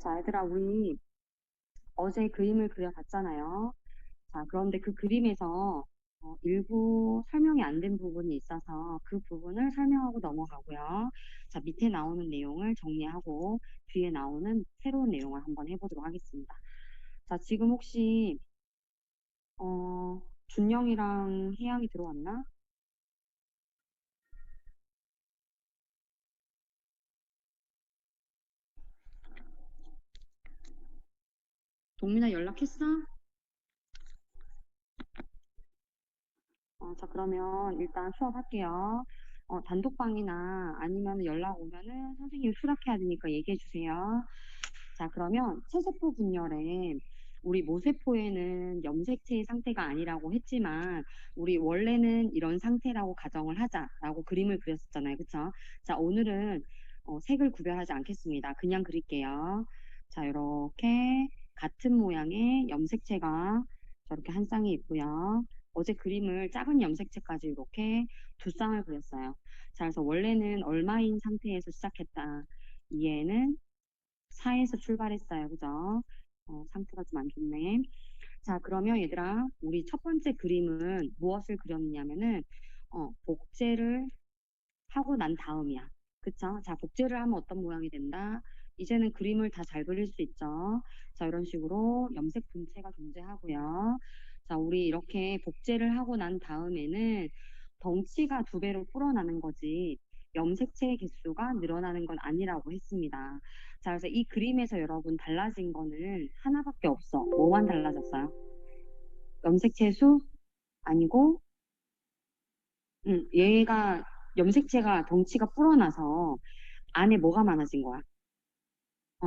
자, 얘들아, 우리 어제 그림을 그려봤잖아요. 자, 그런데 그 그림에서 일부 설명이 안 된 부분이 있어서 그 부분을 설명하고 넘어가고요. 자, 밑에 나오는 내용을 정리하고 뒤에 나오는 새로운 내용을 한번 해보도록 하겠습니다. 자, 지금 혹시 준영이랑 혜영이 들어왔나? 동민아 연락했어? 자, 그러면 일단 수업할게요. 단독방이나 아니면 연락 오면은 선생님 수락해야 되니까 얘기해 주세요. 자, 그러면 체세포 분열에 우리 모세포에는 염색체의 상태가 아니라고 했지만 우리 원래는 이런 상태라고 가정을 하자라고 그림을 그렸었잖아요. 그쵸? 자, 오늘은 색을 구별하지 않겠습니다. 그냥 그릴게요. 자, 이렇게 같은 모양의 염색체가 저렇게 한 쌍이 있고요. 어제 그림을 작은 염색체까지 이렇게 두 쌍을 그렸어요. 자, 그래서 원래는 얼마인 상태에서 시작했다. 이에는 4에서 출발했어요. 그죠? 상태가 좀 안 좋네. 자, 그러면 얘들아, 우리 첫 번째 그림은 무엇을 그렸냐면은, 복제를 하고 난 다음이야. 그쵸? 자, 복제를 하면 어떤 모양이 된다? 이제는 그림을 다 잘 그릴 수 있죠. 자, 이런 식으로 염색 분체가 존재하고요. 자, 우리 이렇게 복제를 하고 난 다음에는 덩치가 두 배로 불어나는 거지 염색체의 개수가 늘어나는 건 아니라고 했습니다. 자, 그래서 이 그림에서 여러분 달라진 거는 하나밖에 없어. 뭐만 달라졌어요? 염색체 수? 아니고, 얘가 염색체가 덩치가 불어나서 안에 뭐가 많아진 거야?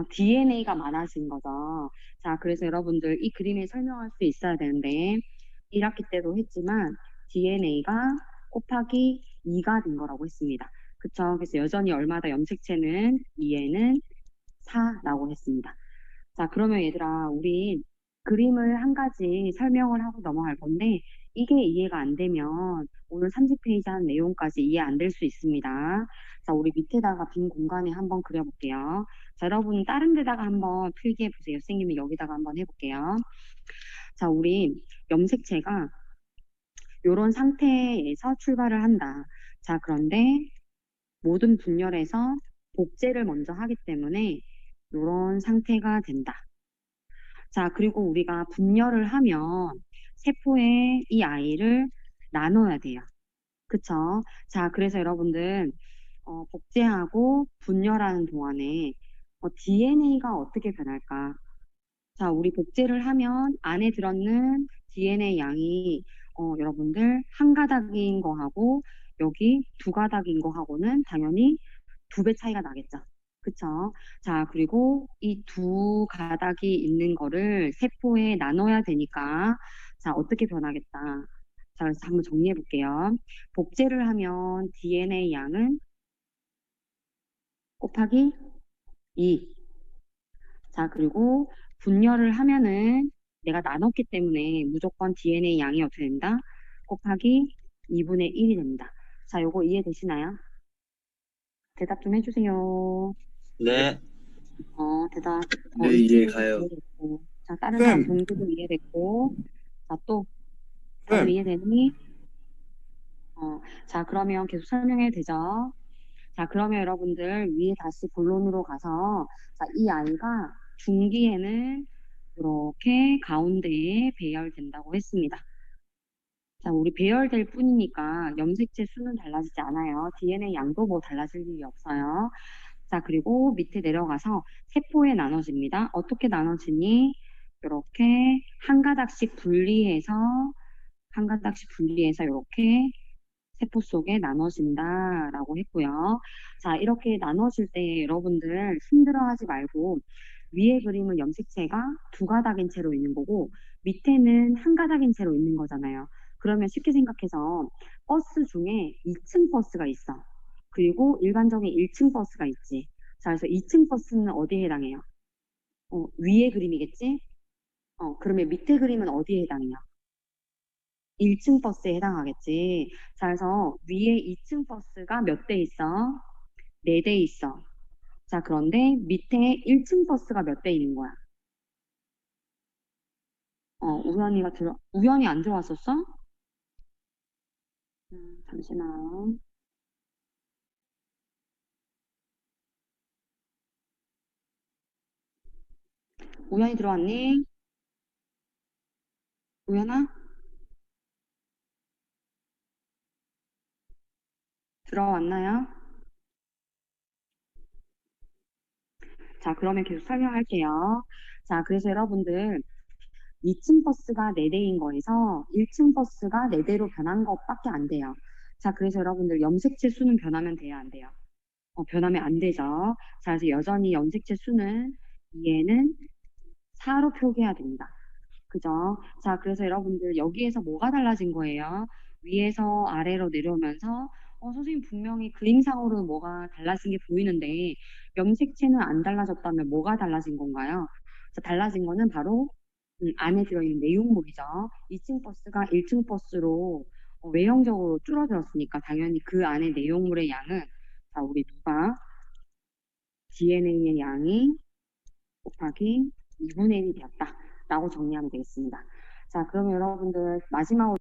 DNA가 많아진 거죠. 자, 그래서 여러분들 이 그림에 설명할 수 있어야 되는데 1학기 때도 했지만 DNA가 곱하기 2가 된 거라고 했습니다. 그쵸? 그래서 여전히 얼마다 염색체는 2에는 4라고 했습니다. 자, 그러면 얘들아, 우리 그림을 한 가지 설명을 하고 넘어갈 건데, 이게 이해가 안 되면 오늘 30페이지 한 내용까지 이해 안 될 수 있습니다. 자, 우리 밑에다가 빈 공간에 한번 그려볼게요. 자, 여러분, 다른 데다가 한번 필기해 보세요. 선생님이 여기다가 한번 해볼게요. 자, 우리 염색체가 이런 상태에서 출발을 한다. 자, 그런데 모든 분열에서 복제를 먼저 하기 때문에 이런 상태가 된다. 자, 그리고 우리가 분열을 하면 세포에 이 아이를 나눠야 돼요. 그쵸? 자, 그래서 여러분들, 복제하고 분열하는 동안에 DNA가 어떻게 변할까? 자, 우리 복제를 하면 안에 들었는 DNA 양이 여러분들 한 가닥인 거하고 여기 두 가닥인 거하고는 당연히 두 배 차이가 나겠죠. 그쵸? 자, 그리고 이 두 가닥이 있는 거를 세포에 나눠야 되니까 자, 어떻게 변하겠다. 자, 그래서 한번 정리해 볼게요. 복제를 하면 DNA 양은 곱하기 2. 자, 그리고 분열을 하면은 내가 나눴기 때문에 무조건 DNA 양이 어떻게 된다? 곱하기 2분의 1이 됩니다. 자, 요거 이해되시나요? 대답 좀 해주세요. 네, 대답, 네, 이해 이치도 가요. 이해됐고. 자, 다른 사람 쌤, 동기도 이해됐고. 자, 또, 다들 쌤, 이해되니? 자, 그러면 계속 설명해도 되죠? 자, 그러면 여러분들 위에 다시 본론으로 가서, 자, 이 아이가 중기에는 이렇게 가운데에 배열된다고 했습니다. 자, 우리 배열될 뿐이니까 염색체 수는 달라지지 않아요. DNA 양도 뭐 달라질 일이 없어요. 자, 그리고 밑에 내려가서 세포에 나눠집니다. 어떻게 나눠지니? 이렇게 한 가닥씩 분리해서, 한 가닥씩 분리해서 이렇게 세포 속에 나눠진다라고 했고요. 자, 이렇게 나눠질 때 여러분들 힘들어하지 말고 위에 그림은 염색체가 두 가닥인 채로 있는 거고 밑에는 한 가닥인 채로 있는 거잖아요. 그러면 쉽게 생각해서 버스 중에 2층 버스가 있어. 그리고 일반적인 1층 버스가 있지. 자, 그래서 2층 버스는 어디에 해당해요? 위에 그림이겠지? 그러면 밑에 그림은 어디에 해당해요? 1층 버스에 해당하겠지. 자, 그래서 위에 2층 버스가 몇 대 있어? 4대 있어. 자, 그런데 밑에 1층 버스가 몇 대 있는 거야? 우연히 안 들어왔었어? 잠시만. 우연히 들어왔니? 우연아? 들어왔나요? 자, 그러면 계속 설명할게요. 자, 그래서 여러분들 2층 버스가 4대인 거에서 1층 버스가 4대로 변한 것밖에 안 돼요. 자, 그래서 여러분들 염색체 수는 변하면 돼요, 안 돼요? 변하면 안 되죠. 자, 그래서 여전히 염색체 수는 2에는 4로 표기해야 됩니다. 그죠? 자, 그래서 여러분들 여기에서 뭐가 달라진 거예요? 위에서 아래로 내려오면서 선생님 분명히 그림상으로 뭐가 달라진 게 보이는데 염색체는 안 달라졌다면 뭐가 달라진 건가요? 자, 달라진 거는 바로 안에 들어있는 내용물이죠. 2층 버스가 1층 버스로 외형적으로 줄어들었으니까 당연히 그 안에 내용물의 양은 자, 우리 누가 DNA의 양이 곱하기 2분의 1이 되었다라고 정리하면 되겠습니다. 자, 그러면 여러분들 마지막으로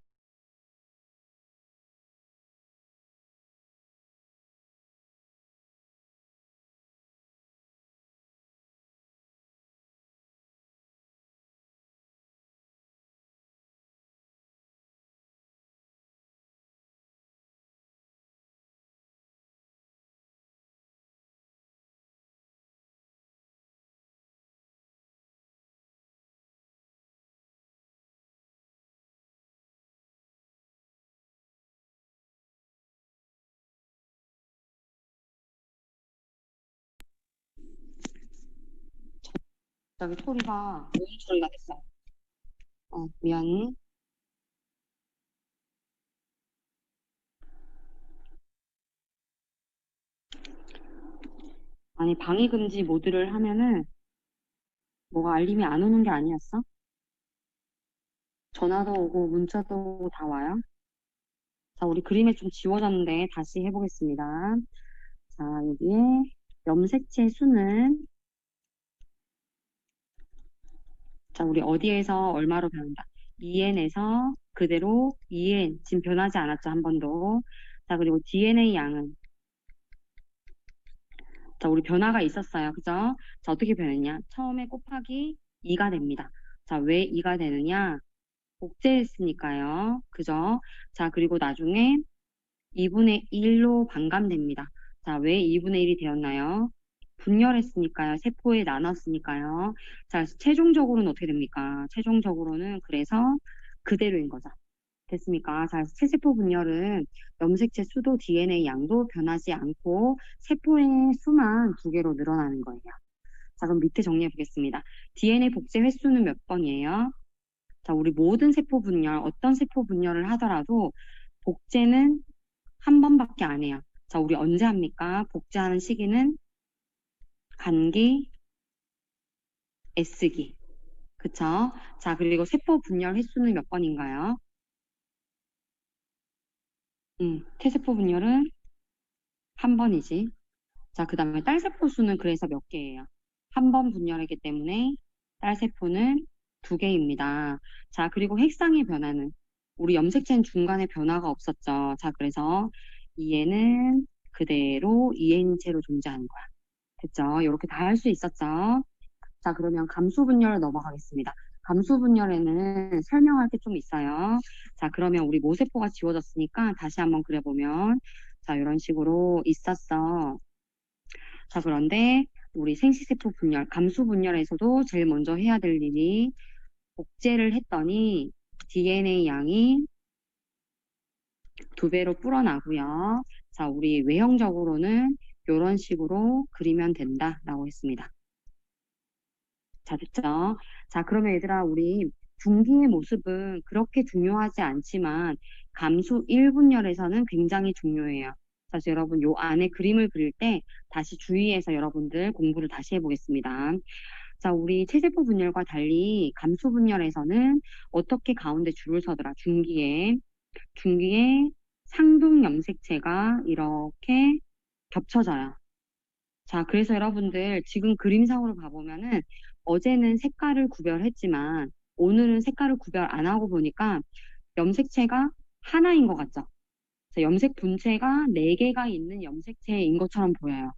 저기 소리가 모음 소리가 됐어. 미안. 아니, 방해 금지 모드를 하면은 뭐가 알림이 안 오는 게 아니었어? 전화도 오고 문자도 오고 다 와요. 자, 우리 그림에 좀 지워졌는데 다시 해보겠습니다. 자, 여기에 염색체 수는 자, 우리 어디에서 얼마로 변한다? 2n에서 그대로 2n 지금 변하지 않았죠, 한 번도. 자, 그리고 DNA 양은 자, 우리 변화가 있었어요. 그죠? 자, 어떻게 변했냐? 처음에 곱하기 2가 됩니다. 자, 왜 2가 되느냐? 복제했으니까요. 그죠? 자, 그리고 나중에 2분의 1로 반감됩니다. 자, 왜 2분의 1이 되었나요? 분열했으니까요. 세포에 나눴으니까요. 자, 그래서 최종적으로는 어떻게 됩니까? 최종적으로는 그래서 그대로인 거죠. 됐습니까? 자, 그래서 체세포 분열은 염색체 수도 DNA 양도 변하지 않고 세포의 수만 2개로 늘어나는 거예요. 자, 그럼 밑에 정리해 보겠습니다. DNA 복제 횟수는 몇 번이에요? 자, 우리 모든 세포 분열, 어떤 세포 분열을 하더라도 복제는 한 번밖에 안 해요. 자, 우리 언제 합니까? 복제하는 시기는 간기, S기. 그쵸? 자, 그리고 세포 분열 횟수는 몇 번인가요? 태세포 분열은 한 번이지. 자, 그 다음에 딸세포 수는 그래서 몇 개예요? 한 번 분열하기 때문에 딸세포는 2개입니다. 자, 그리고 핵상의 변화는 우리 염색체는 중간에 변화가 없었죠. 자, 그래서 얘는 그대로 EN체로 존재하는 거야. 됐죠? 이렇게 다 할 수 있었죠? 자, 그러면 감수 분열 넘어가겠습니다. 감수 분열에는 설명할 게 좀 있어요. 자, 그러면 우리 모세포가 지워졌으니까 다시 한번 그려보면 자, 이런 식으로 있었어. 자, 그런데 우리 생시세포 분열, 감수 분열에서도 제일 먼저 해야 될 일이 복제를 했더니 DNA 양이 2배로 불어나고요. 자, 우리 외형적으로는 이런 식으로 그리면 된다라고 했습니다. 자, 됐죠? 자, 그러면 얘들아, 우리 중기의 모습은 그렇게 중요하지 않지만 감수 1분열에서는 굉장히 중요해요. 그래서 여러분 요 안에 그림을 그릴 때 다시 주의해서 여러분들 공부를 다시 해보겠습니다. 자, 우리 체세포 분열과 달리 감수 분열에서는 어떻게 가운데 줄을 서더라? 중기에 상동 염색체가 이렇게 겹쳐져요. 자, 그래서 여러분들 지금 그림상으로 봐보면은 어제는 색깔을 구별했지만 오늘은 색깔을 구별 안 하고 보니까 염색체가 하나인 것 같죠? 자, 염색 분체가 네개가 있는 염색체인 것처럼 보여요.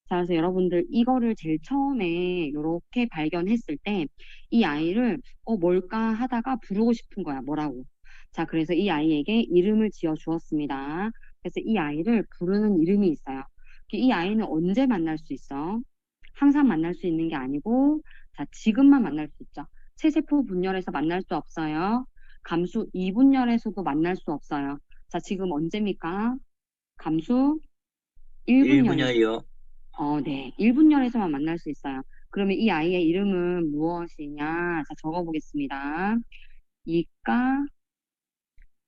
자, 그래서 여러분들 이거를 제일 처음에 이렇게 발견했을 때 이 아이를 뭘까 하다가 부르고 싶은 거야. 뭐라고? 자, 그래서 이 아이에게 이름을 지어 주었습니다. 그래서 이 아이를 부르는 이름이 있어요. 이 아이는 언제 만날 수 있어? 항상 만날 수 있는 게 아니고, 자, 지금만 만날 수 있죠. 체세포 분열에서 만날 수 없어요. 감수 이분열에서도 만날 수 없어요. 자, 지금 언제입니까? 감수 1분열에서. 1분열이요. 네. 1분열에서만 만날 수 있어요. 그러면 이 아이의 이름은 무엇이냐? 자, 적어보겠습니다. 이가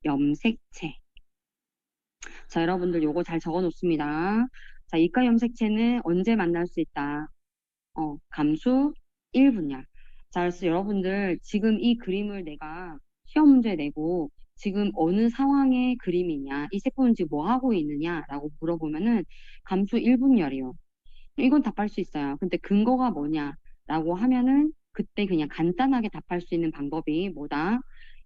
염색체. 자, 여러분들 요거 잘 적어 놓습니다. 자, 이가 염색체는 언제 만날 수 있다? 감수 1분열. 자, 그래서 여러분들 지금 이 그림을 내가 시험 문제 내고 지금 어느 상황의 그림이냐, 이 세포는 지금 뭐 하고 있느냐라고 물어보면은 감수 1분열이요. 이건 답할 수 있어요. 근데 근거가 뭐냐라고 하면은 그때 그냥 간단하게 답할 수 있는 방법이 뭐다?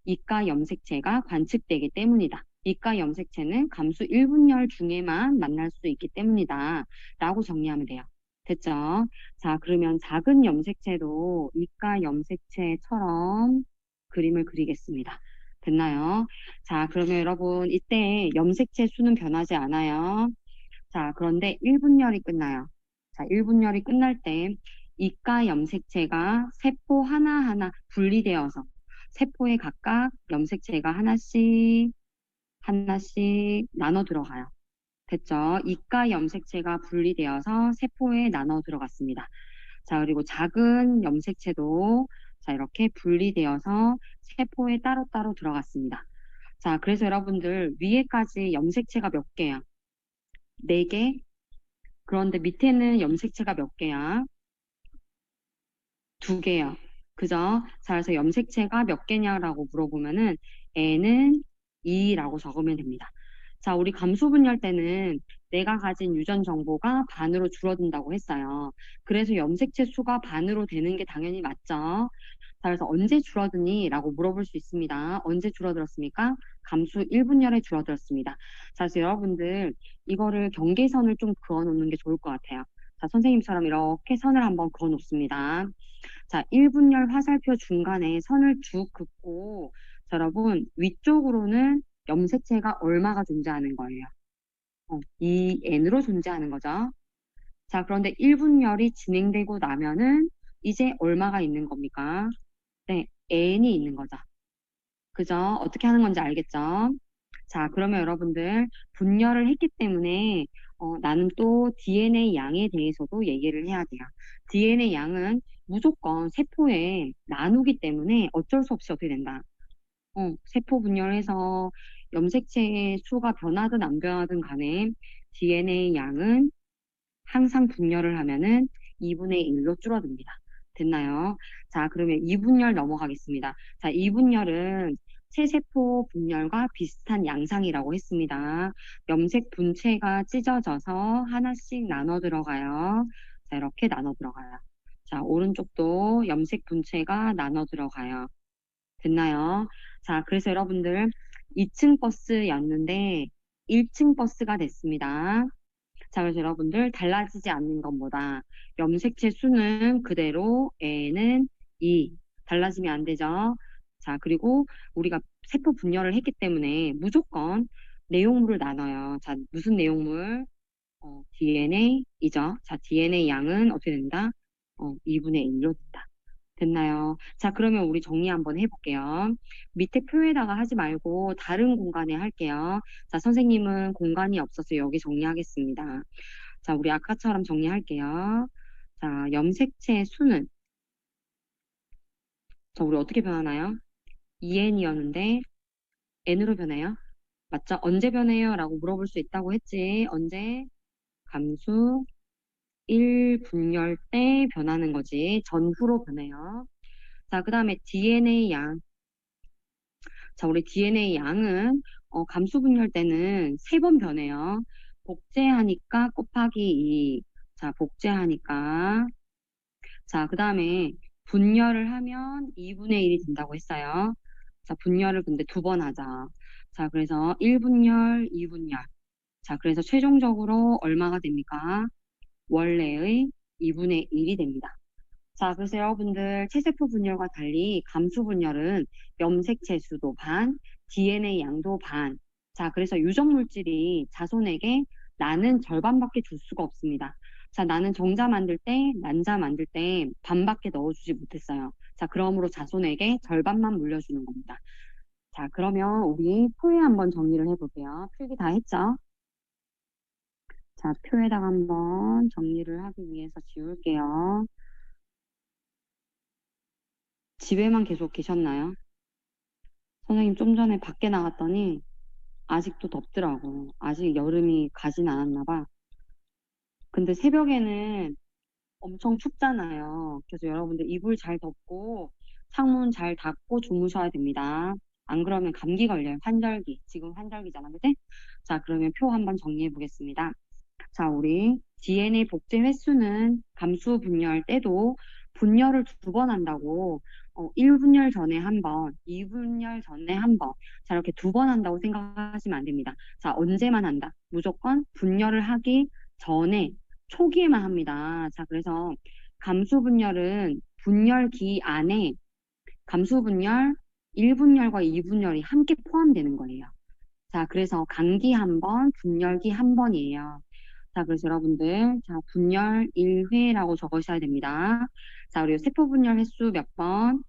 이가 염색체가 관측되기 때문이다. 이가 염색체는 감수 1분열 중에만 만날 수 있기 때문이다. 라고 정리하면 돼요. 됐죠? 자, 그러면 작은 염색체도 이가 염색체처럼 그림을 그리겠습니다. 됐나요? 자, 그러면 여러분, 이때 염색체 수는 변하지 않아요. 자, 그런데 1분열이 끝나요. 자, 1분열이 끝날 때 이가 염색체가 세포 하나하나 분리되어서 세포에 각각 염색체가 하나씩 하나씩 나눠 들어가요. 됐죠? 이가 염색체가 분리되어서 세포에 나눠 들어갔습니다. 자, 그리고 작은 염색체도 자, 이렇게 분리되어서 세포에 따로따로 들어갔습니다. 자, 그래서 여러분들 위에까지 염색체가 몇 개야? 네개. 그런데 밑에는 염색체가 몇 개야? 두 개야. 그죠? 자, 그래서 염색체가 몇 개냐라고 물어보면은 N은 2라고 적으면 됩니다. 자, 우리 감수분열 때는 내가 가진 유전 정보가 반으로 줄어든다고 했어요. 그래서 염색체 수가 반으로 되는 게 당연히 맞죠? 자, 그래서 언제 줄어드니? 라고 물어볼 수 있습니다. 언제 줄어들었습니까? 감수 1분열에 줄어들었습니다. 자, 그래서 여러분들 이거를 경계선을 좀 그어 놓는 게 좋을 것 같아요. 자, 선생님처럼 이렇게 선을 한번 그어 놓습니다. 자, 1분열 화살표 중간에 선을 쭉 긋고, 자, 여러분, 위쪽으로는 염색체가 얼마가 존재하는 거예요? 이 N으로 존재하는 거죠. 자, 그런데 1분열이 진행되고 나면은 이제 얼마가 있는 겁니까? 네, N이 있는 거죠. 그죠? 어떻게 하는 건지 알겠죠? 자, 그러면 여러분들 분열을 했기 때문에 나는 또 DNA 양에 대해서도 얘기를 해야 돼요. DNA 양은 무조건 세포에 나누기 때문에 어쩔 수 없이 어떻게 된다. 세포 분열해서 염색체의 수가 변하든 안 변하든 간에 DNA 양은 항상 분열을 하면은 2분의 1로 줄어듭니다. 됐나요? 자, 그러면 2분열 넘어가겠습니다. 자, 2분열은 체세포 분열과 비슷한 양상이라고 했습니다. 염색 분체가 찢어져서 하나씩 나눠 들어가요. 자, 이렇게 나눠 들어가요. 자, 오른쪽도 염색 분체가 나눠 들어가요. 됐나요? 자, 그래서 여러분들 2층 버스였는데 1층 버스가 됐습니다. 자, 그래서 여러분들 달라지지 않는 것보다 염색체 수는 그대로 N은 2. 달라지면 안 되죠. 자, 그리고 우리가 세포 분열을 했기 때문에 무조건 내용물을 나눠요. 자, 무슨 내용물? DNA이죠. 자, DNA 양은 어떻게 된다? 2분의 1로 된다. 됐나요? 자, 그러면 우리 정리 한번 해볼게요. 밑에 표에다가 하지 말고 다른 공간에 할게요. 자, 선생님은 공간이 없어서 여기 정리하겠습니다. 자, 우리 아까처럼 정리할게요. 자, 염색체 수는, 자, 우리 어떻게 변하나요? 2n이었는데 n으로 변해요. 맞죠? 언제 변해요? 라고 물어볼 수 있다고 했지. 언제? 감수 1분열 때 변하는 거지. 전후로 변해요. 자, 그 다음에 DNA 양. 자, 우리 DNA 양은 감수 분열 때는 3번 변해요. 복제하니까 곱하기 2. 자, 복제하니까. 자, 그 다음에 분열을 하면 2분의 1이 된다고 했어요. 자, 분열을 근데 두 번 하자. 자, 그래서 1분열, 2분열. 자, 그래서 최종적으로 얼마가 됩니까? 원래의 2분의 1이 됩니다. 자, 그래서 여러분들 체세포 분열과 달리 감수 분열은 염색체 수도 반, DNA 양도 반. 자, 그래서 유적 물질이 자손에게 나는 절반밖에 줄 수가 없습니다. 자, 나는 정자 만들 때, 난자 만들 때 반밖에 넣어주지 못했어요. 자, 그러므로 자손에게 절반만 물려주는 겁니다. 자, 그러면 우리 표에 한번 정리를 해볼게요. 필기 다 했죠? 자, 표에다가 한번 정리를 하기 위해서 지울게요. 집에만 계속 계셨나요? 선생님 좀 전에 밖에 나갔더니 아직도 덥더라고. 아직 여름이 가진 않았나 봐. 근데 새벽에는 엄청 춥잖아요. 그래서 여러분들 이불 잘 덮고 창문 잘 닫고 주무셔야 됩니다. 안 그러면 감기 걸려요. 환절기. 지금 환절기잖아, 그지? 자, 그러면 표 한번 정리해 보겠습니다. 자, 우리 DNA 복제 횟수는 감수 분열 때도 분열을 두 번 한다고 1분열 전에 한 번, 2분열 전에 한 번. 자, 이렇게 두 번 한다고 생각하시면 안 됩니다. 자, 언제만 한다? 무조건 분열을 하기 전에 초기에만 합니다. 자, 그래서 감수 분열은 분열기 안에 감수 분열 1분열과 2분열이 함께 포함되는 거예요. 자, 그래서 감기 한 번, 분열기 한 번이에요. 자, 그래서 여러분들, 자, 분열 1회라고 적으셔야 됩니다. 자, 그리고 세포 분열 횟수 몇 번?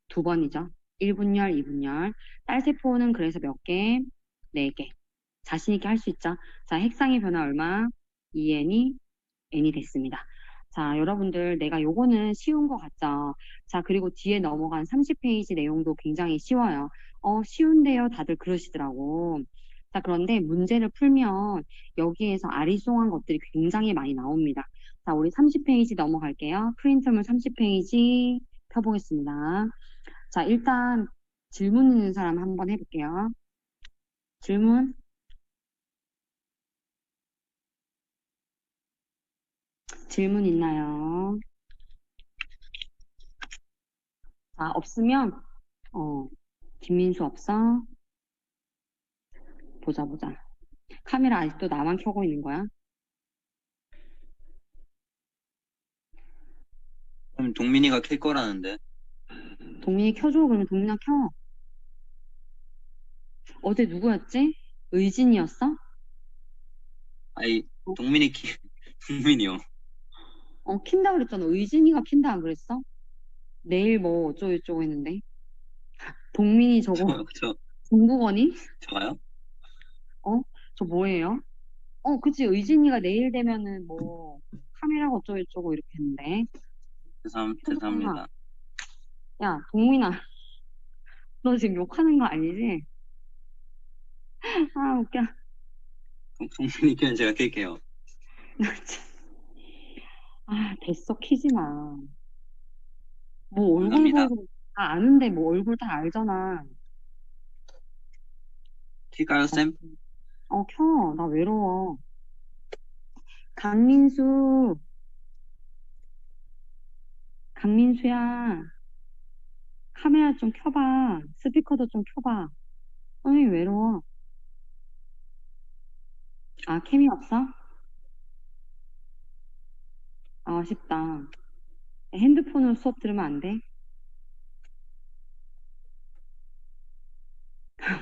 두 번이죠. 1분열, 2분열. 딸세포는 그래서 몇 개? 네 개. 자신 있게 할 수 있죠. 자, 핵상의 변화 얼마? 2n이 n이 됐습니다. 자, 여러분들, 내가 요거는 쉬운 거 같죠? 자, 그리고 뒤에 넘어간 30페이지 내용도 굉장히 쉬워요. 쉬운데요. 다들 그러시더라고. 자, 그런데 문제를 풀면 여기에서 아리송한 것들이 굉장히 많이 나옵니다. 자, 우리 30페이지 넘어갈게요. 프린트물 30페이지 펴보겠습니다. 자, 일단 질문 있는 사람 한번 해볼게요. 질문? 질문 있나요? 자, 없으면, 어, 김민수 없어? 보자, 보자. 카메라 아직도 나만 켜고 있는 거야? 그럼 동민이가 킬 거라는데. 동민이 켜줘. 그러면 동민아 켜. 어제 누구였지? 의진이었어? 아이, 어, 동민이 키, 동민이요. 킨다 그랬잖아. 의진이가 킨다 안 그랬어? 내일 뭐 어쩌고저쩌고 했는데. 동민이 저거 저, 중국어니? 저요? 어? 저 뭐예요? 그치. 의진이가 내일 되면은 뭐 카메라가 어쩌고저쩌고 이렇게 했는데. 핸드폰가. 죄송합니다. 야, 동민아, 너 지금 욕하는 거 아니지? 아, 웃겨. 동민이 키는 제가 킬게요. 나 참. 아, 됐어. 키지 마. 뭐 얼굴 감사합니다. 보고 다 아는데 뭐 얼굴 다 알잖아. 킬까요, 아, 쌤? 켜. 나 외로워. 강민수, 강민수야. 카메라 좀 켜봐. 스피커도 좀 켜봐. 선생님 외로워. 아, 캠이 없어? 아, 아쉽다. 핸드폰으로 수업 들으면 안 돼?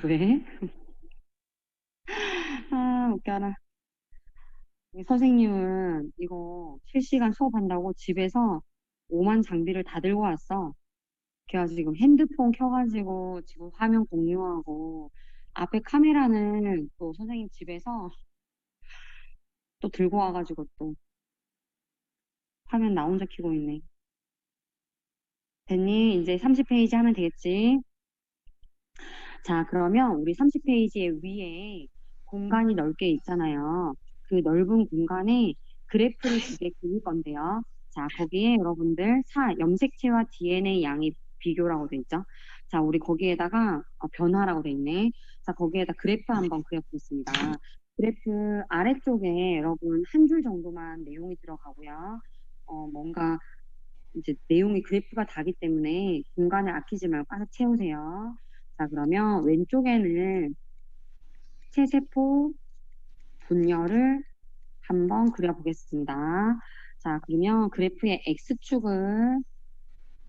왜? 아, 웃겨라. 이 선생님은 이거 실시간 수업한다고 집에서 오만 장비를 다 들고 왔어. 그래가지고 지금 핸드폰 켜가지고 지금 화면 공유하고 앞에 카메라는 또 선생님 집에서 또 들고 와가지고 또 화면 나 혼자 켜고 있네. 됐니? 이제 30페이지 하면 되겠지? 자, 그러면 우리 30페이지의 위에 공간이 넓게 있잖아요. 그 넓은 공간에 그래프를 두 개 그릴 건데요. 자, 거기에 여러분들 염색체와 DNA 양의 비교라고 돼 있죠. 자, 우리 거기에다가 변화라고 돼 있네. 자, 거기에다 그래프 한번 그려보겠습니다. 그래프 아래쪽에 여러분 한 줄 정도만 내용이 들어가고요. 뭔가 이제 내용이 그래프가 다기 때문에 공간을 아끼지 말고 가득 채우세요. 자, 그러면 왼쪽에는 체세포 분열을 한번 그려보겠습니다. 자, 그러면 그래프의 X축을,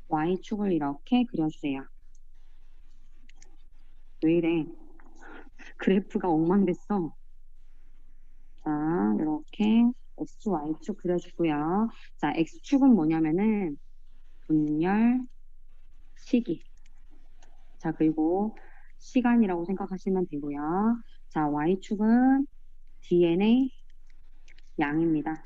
Y축을 이렇게 그려주세요. 왜 이래? 그래프가 엉망됐어. 자, 이렇게 X, Y축 그려주고요. 자, X축은 뭐냐면은 분열 시기. 자, 그리고 시간이라고 생각하시면 되고요. 자, Y축은 DNA 양입니다.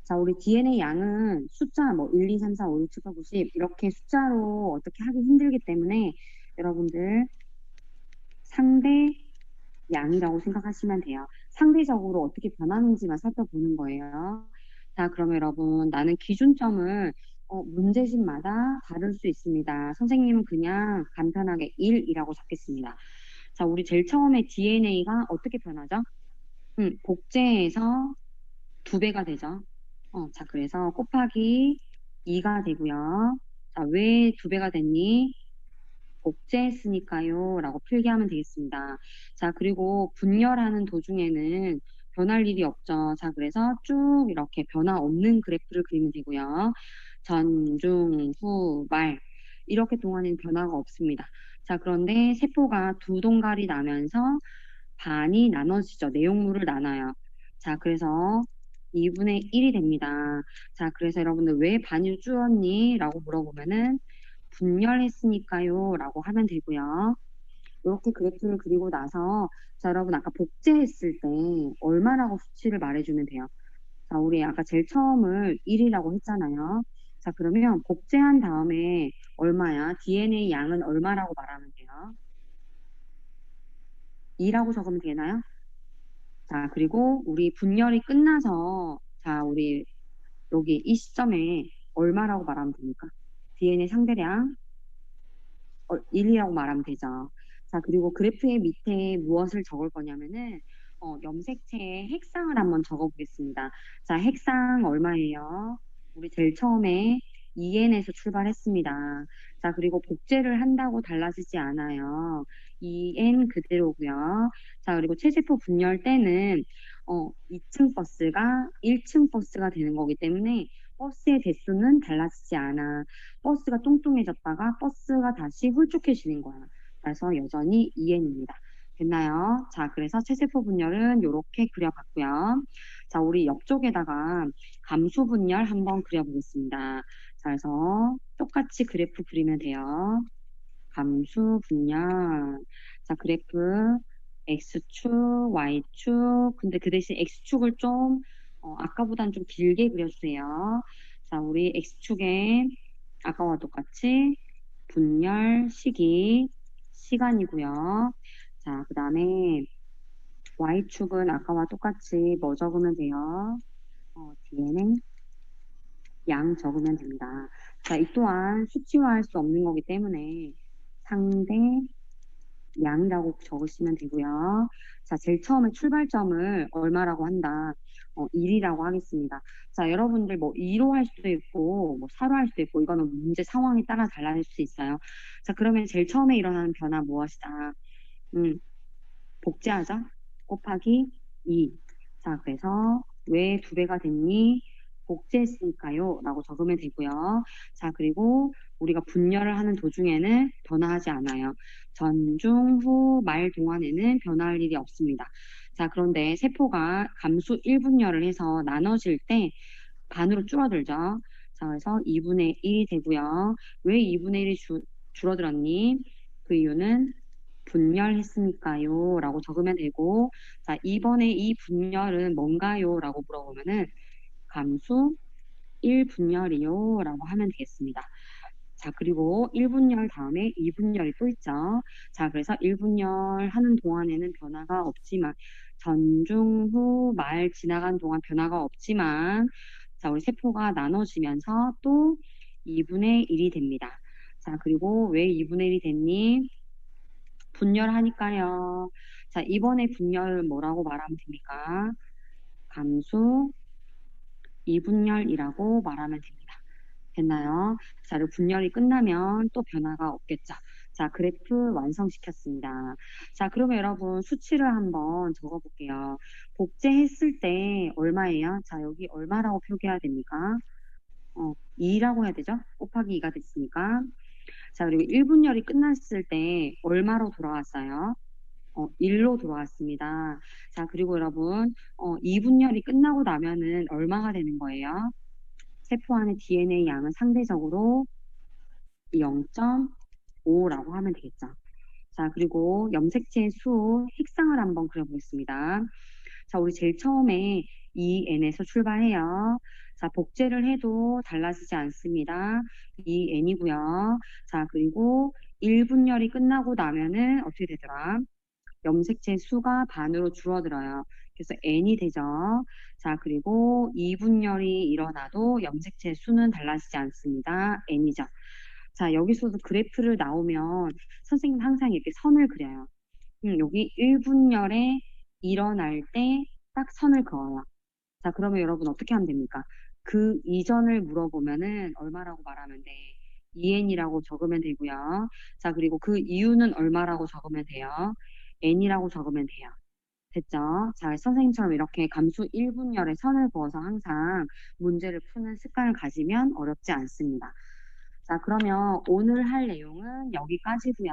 자, 우리 DNA 양은 숫자 뭐 1, 2, 3, 4, 5, 6, 7, 8, 9, 10 이렇게 숫자로 어떻게 하기 힘들기 때문에 여러분들 상대 양이라고 생각하시면 돼요. 상대적으로 어떻게 변하는지만 살펴보는 거예요. 자, 그러면 여러분, 나는 기준점을 문제집마다 다를 수 있습니다. 선생님은 그냥 간편하게 1이라고 적겠습니다. 자, 우리 제일 처음에 DNA가 어떻게 변하죠? 복제해서 2배가 되죠. 자, 그래서 곱하기 2가 되고요. 자, 왜 2배가 됐니? 복제했으니까요. 라고 필기하면 되겠습니다. 자, 그리고 분열하는 도중에는 변할 일이 없죠. 자, 그래서 쭉 이렇게 변화 없는 그래프를 그리면 되고요. 전, 중, 후, 말. 이렇게 동안에는 변화가 없습니다. 자, 그런데 세포가 두 동갈이 나면서 반이 나눠지죠. 내용물을 나눠요. 자, 그래서 2분의 1이 됩니다. 자, 그래서 여러분들 왜 반이 줄었니? 라고 물어보면은 분열했으니까요. 라고 하면 되고요. 이렇게 그래프를 그리고 나서 자, 여러분 아까 복제했을 때 얼마라고 수치를 말해주면 돼요. 자, 우리 아까 제일 처음을 1이라고 했잖아요. 자, 그러면 복제한 다음에 얼마야? DNA 양은 얼마라고 말하면 돼요? 2라고 적으면 되나요? 자, 그리고 우리 분열이 끝나서 자, 우리 여기 이 시점에 얼마라고 말하면 됩니까? DNA 상대량 1이라고 말하면 되죠. 자, 그리고 그래프의 밑에 무엇을 적을 거냐면은 염색체의 핵상을 한번 적어 보겠습니다. 자, 핵상 얼마예요? 우리 제일 처음에 2N에서 출발했습니다. 자, 그리고 복제를 한다고 달라지지 않아요. 2N 그대로고요. 자, 그리고 체세포 분열 때는 2층 버스가 1층 버스가 되는 거기 때문에 버스의 대수는 달라지지 않아. 버스가 뚱뚱해졌다가 버스가 다시 홀쭉해지는 거야. 그래서 여전히 2N입니다. 됐나요? 자, 그래서 체세포 분열은 이렇게 그려봤고요. 자, 우리 옆쪽에다가 감수 분열 한번 그려보겠습니다. 자, 그래서 똑같이 그래프 그리면 돼요. 감수 분열. 자, 그래프 X축, Y축. 근데 그 대신 X축을 좀 아까보단 좀 길게 그려주세요. 자, 우리 X축에 아까와 똑같이 분열 시기, 시간이고요. 자, 그 다음에 Y축은 아까와 똑같이 뭐 적으면 돼요? 뒤에는 양 적으면 됩니다. 자, 이 또한 수치화할 수 없는 거기 때문에 상대 양이라고 적으시면 되고요. 자, 제일 처음에 출발점을 얼마라고 한다? 1이라고 하겠습니다. 자, 여러분들 뭐 2로 할 수도 있고, 뭐 4로 할 수도 있고, 이거는 문제 상황에 따라 달라질 수 있어요. 자, 그러면 제일 처음에 일어나는 변화 무엇이다? 음, 복제하자. 곱하기 2. 자, 그래서 왜 2배가 됐니? 복제했으니까요. 라고 적으면 되고요. 자, 그리고 우리가 분열을 하는 도중에는 변화하지 않아요. 전, 중, 후, 말 동안에는 변화할 일이 없습니다. 자, 그런데 세포가 감수 1분열을 해서 나눠질 때 반으로 줄어들죠. 자, 그래서 2분의 1이 되고요. 왜 2분의 1이 줄어들었니? 그 이유는 분열했으니까요. 라고 적으면 되고, 자, 이번에 이 분열은 뭔가요? 라고 물어보면은 감수 1분열이요. 라고 하면 되겠습니다. 자, 그리고 1분열 다음에 2분열이 또 있죠. 자, 그래서 1분열 하는 동안에는 변화가 없지만, 전중 후 말 지나간 동안 변화가 없지만, 자, 우리 세포가 나눠지면서 또 2분의 1이 됩니다. 자, 그리고 왜 2분의 1이 됐니? 분열하니까요. 자, 이번에 분열 뭐라고 말하면 됩니까? 감수 2분열이라고 말하면 됩니다. 됐나요? 자, 그리고 분열이 끝나면 또 변화가 없겠죠. 자, 그래프 완성시켰습니다. 자, 그러면 여러분 수치를 한번 적어볼게요. 복제했을 때 얼마예요? 자, 여기 얼마라고 표기해야 됩니까? 2라고 해야 되죠? 곱하기 2가 됐으니까. 자, 그리고 1분열이 끝났을 때 얼마로 돌아왔어요? 1로 돌아왔습니다. 자, 그리고 여러분, 2분열이 끝나고 나면은 얼마가 되는 거예요? 세포 안의 DNA 양은 상대적으로 0.5라고 하면 되겠죠. 자, 그리고 염색체의 수 색상을 한번 그려보겠습니다. 자, 우리 제일 처음에 이 n에서 출발해요. 자, 복제를 해도 달라지지 않습니다. 이 n이고요. 자, 그리고 1분열이 끝나고 나면은 어떻게 되더라? 염색체 수가 반으로 줄어들어요. 그래서 n이 되죠. 자, 그리고 2분열이 일어나도 염색체 수는 달라지지 않습니다. n이죠. 자, 여기서도 그래프를 나오면 선생님 항상 이렇게 선을 그려요. 여기 1분열에 일어날 때 딱 선을 그어요. 자, 그러면 여러분 어떻게 하면 됩니까? 그 이전을 물어보면은 얼마라고 말하면 돼? 2n이라고 적으면 되고요. 자, 그리고 그 이유는 얼마라고 적으면 돼요? n이라고 적으면 돼요. 됐죠? 자, 선생님처럼 이렇게 감수 1분열에 선을 그어서 항상 문제를 푸는 습관을 가지면 어렵지 않습니다. 자, 그러면 오늘 할 내용은 여기까지고요.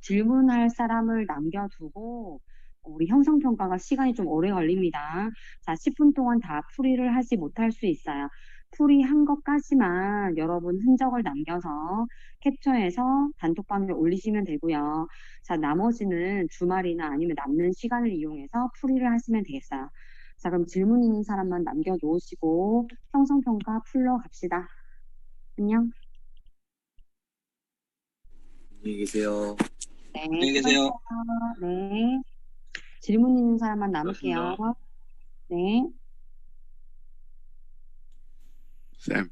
질문할 사람을 남겨두고 우리 형성평가가 시간이 좀 오래 걸립니다. 자, 10분 동안 다 풀이를 하지 못할 수 있어요. 풀이한 것까지만 여러분 흔적을 남겨서 캡처해서 단톡방에 올리시면 되고요. 자, 나머지는 주말이나 아니면 남는 시간을 이용해서 풀이를 하시면 되겠어요. 자, 그럼 질문 있는 사람만 남겨놓으시고 형성평가 풀러 갑시다. 안녕. 안녕히 계세요. 네, 안녕히 계세요. 수고하세요. 네. 질문 있는 사람만 남을게요. 고맙습니다. 네. 쌤,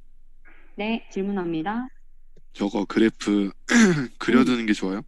네, 질문합니다. 저거 그래프 그려두는 게 좋아요?